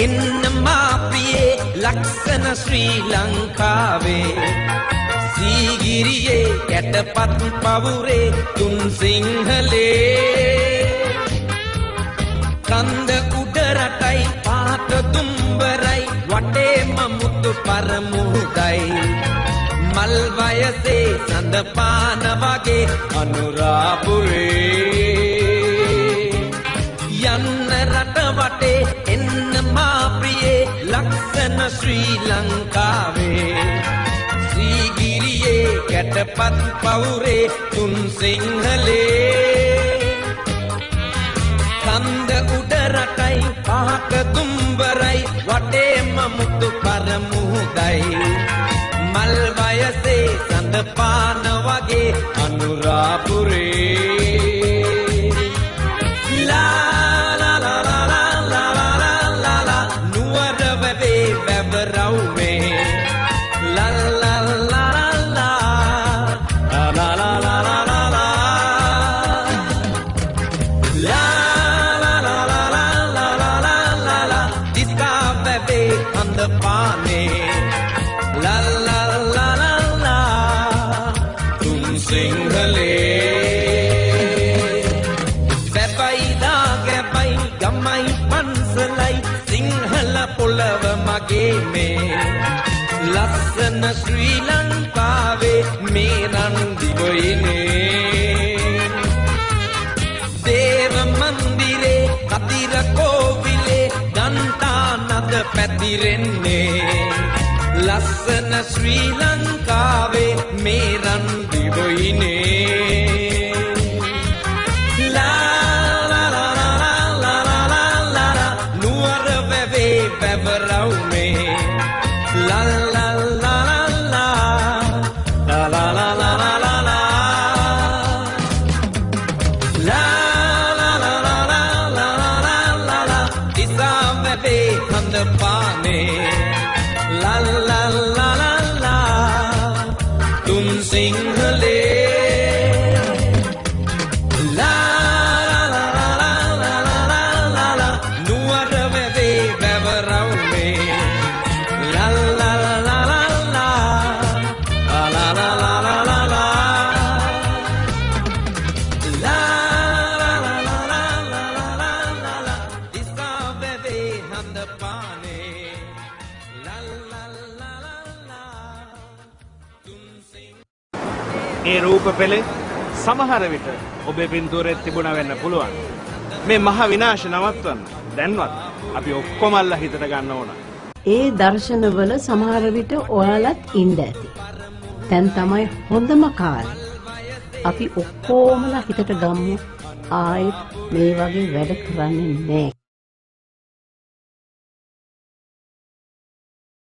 එන්න මා ප්‍රියේ ලක්ෂණ ශ්‍රී ලංකාවේ සීගිරියේ කැටපත් පවුරේ තුන් සිංහලේ කන්ද උඩ රටයි පාට දුම්බරයි වටේම මුතු පරමුදයි මල් වයසේ සඳ පාන වගේ අනුරාපුරේ යන්න රට වටේ එන්න මා ප්‍රියේ ලක්ෂණ ශ්‍රී ලංකාවේ සීගිරියේ කැටපත් පවුරේ තුන් සිංහලේ කන්ද උඩ රටයි පහක දුම්බරයි වටේම මුතු පරමුදයි මල් වයසේ සඳ පාන වගේ අනුරාපුරේ ලා ලා ලා ලා ලා ලා ලා ලා නුවර වැවේ වැවරවුමේ ලා ලා ලා ලා ලා ලා ලා පානේ ලා ලා ලා ලා ලා තුන් සිංහලේ බැබයි දාගැබයි ගමයි පන්සලයි සිංහල පොළව මගේ මේ ලස්සන ශ්‍රී ලංකාවේ මේ රන් දිවයිනේ දේව මන්දිරේ කතිර කෝවිලේ දන්තානද පැතිරෙන්නේ ලස්සන ශ්‍රී ලංකාවේ මේ රන් දිවයිනේ ලා ලා ලා ලා ලා ලා නුවර වැවේ වැවරවුමේ ලා ලා ලා ලා ලා ලා ලා පානේ ලා ලා ලා ලා ලා තුන් සිංහලේ ලා ලා ලා ලා ලා ලා නුවර වැවේ වැවරවුමේ ලා ලා ලා ලා ලා ලා ලා ඒ රූප පෙළේ සමහර විට ඔබේ පින්තූරෙත් තිබුණා වෙන්න පුළුවන්. මේ මහ විනාශ නවත්වන්න දැන්වත් අපි ඔක්කොමල්ලා හිතට ගන්න ඕන. ඒ දර්ශනවල සමහර විට ඔයාලත් ඉන්න ඇති. දැන් තමයි හොඳම කාලේ. අපි ඔක්කොමලා හිතට ගමු ආයෙත් මේ වගේ වැඩ කරන්නේ නැහැ